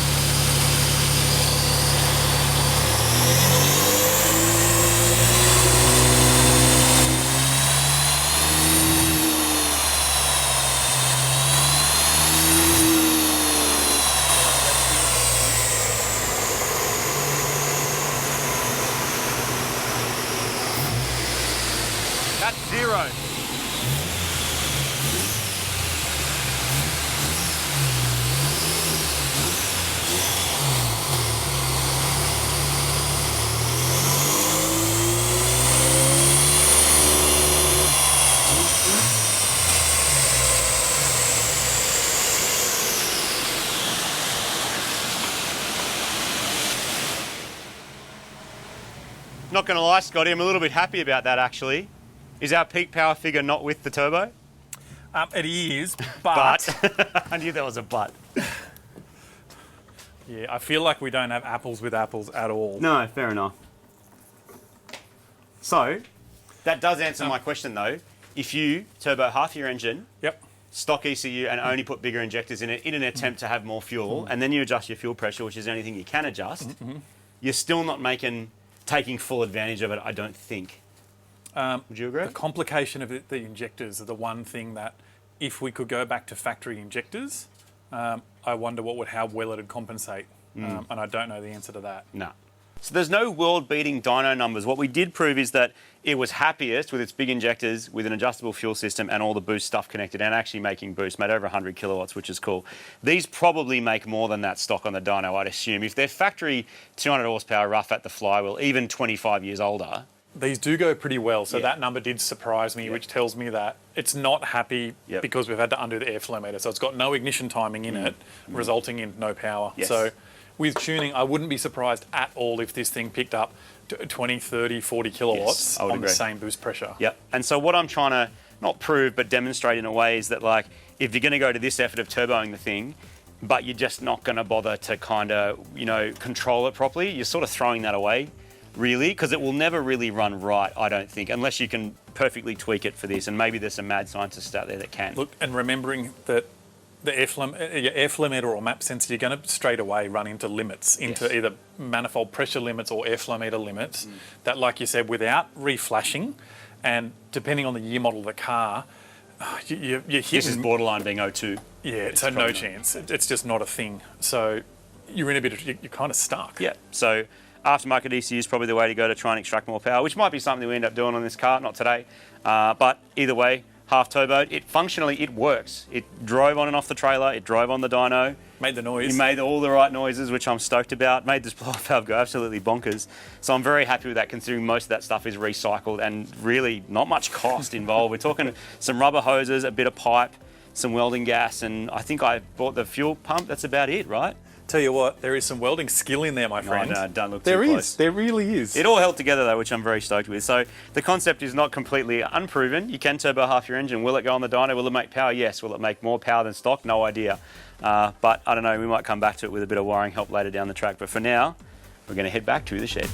Speaker 6: That's 0. Not going to lie, Scotty, I'm a little bit happy about that actually. Is our peak power figure not with the turbo?
Speaker 1: It is, but
Speaker 6: I knew there was a but.
Speaker 1: yeah, I feel like we don't have apples with apples at all.
Speaker 6: No, fair enough. So, that does answer my question though. If you turbo half your engine,
Speaker 1: Yep.
Speaker 6: stock ECU, and only put bigger injectors in it in an attempt to have more fuel, and then you adjust your fuel pressure, which is anything you can adjust,
Speaker 3: you're still not taking full advantage of it, I don't think. Would you agree?
Speaker 1: The complication of the injectors are the one thing that, if we could go back to factory injectors, I wonder how well it'd compensate. And I don't know the answer to that.
Speaker 3: No. So there's no world-beating dyno numbers. What we did prove is that it was happiest with its big injectors, with an adjustable fuel system and all the boost stuff connected, and actually making boost, made over 100 kilowatts, which is cool. These probably make more than that stock on the dyno, I'd assume. If they're factory 200 horsepower rough at the flywheel, even 25 years older.
Speaker 1: These do go pretty well, so that number did surprise me, which tells me that it's not happy because we've had to undo the airflow meter. So it's got no ignition timing in it, resulting in no power.
Speaker 3: Yes.
Speaker 1: So with tuning, I wouldn't be surprised at all if this thing picked up 20, 30, 40 kilowatts on the same boost pressure.
Speaker 3: Yep. And so what I'm trying to not prove but demonstrate in a way is that, like, if you're going to go to this effort of turboing the thing, but you're just not going to bother to kind of, control it properly, you're sort of throwing that away, really, because it will never really run right, I don't think, unless you can perfectly tweak it for this. And maybe there's some mad scientists out there that can.
Speaker 1: Look, and remembering that the airflow meter or map sensor, you're going to straight away run into limits, into either manifold pressure limits or airflow meter limits, that, like you said, without reflashing, and depending on the year model of the car, you're hitting...
Speaker 3: This is borderline being O2.
Speaker 1: Yeah, so no chance. It's just not a thing. So you're in a bit of... You're kind of stuck.
Speaker 3: Yeah, so aftermarket ECU is probably the way to go to try and extract more power, which might be something we end up doing on this car, not today. But either way, half turboed, it works. It drove on and off the trailer, it drove on the dyno.
Speaker 1: Made the noise.
Speaker 3: It made all the right noises, which I'm stoked about. Made this blow-off valve go absolutely bonkers. So I'm very happy with that, considering most of that stuff is recycled and really not much cost involved. We're talking some rubber hoses, a bit of pipe, some welding gas, and I think I bought the fuel pump. That's about it, right?
Speaker 1: Tell you what, there is some welding skill in there, my friend.
Speaker 3: No, don't look too close.
Speaker 1: There really is.
Speaker 3: It all held together though, which I'm very stoked with. So the concept is not completely unproven. You can turbo half your engine. Will it go on the dyno? Will it make power? Yes. Will it make more power than stock? No idea. But I don't know, we might come back to it with a bit of wiring help later down the track. But for now, we're going to head back to the shed.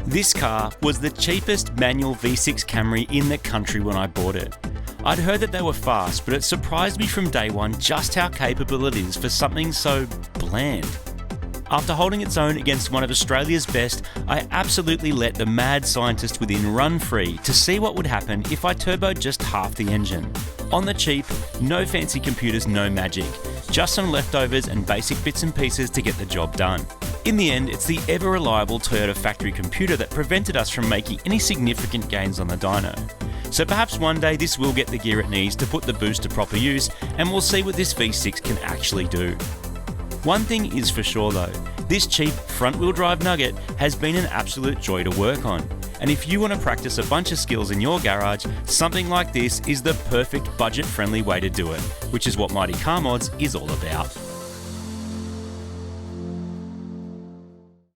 Speaker 6: This car was the cheapest manual V6 Camry in the country when I bought it. I'd heard that they were fast, but it surprised me from day one just how capable it is for something so bland. After holding its own against one of Australia's best, I absolutely let the mad scientist within run free to see what would happen if I turboed just half the engine. On the cheap, no fancy computers, no magic. Just some leftovers and basic bits and pieces to get the job done. In the end, it's the ever-reliable Toyota factory computer that prevented us from making any significant gains on the dyno. So perhaps one day this will get the gear it needs to put the boost to proper use, and we'll see what this V6 can actually do. One thing is for sure though, this cheap front-wheel drive nugget has been an absolute joy to work on. And if you want to practice a bunch of skills in your garage, something like this is the perfect budget-friendly way to do it, which is what Mighty Car Mods is all about.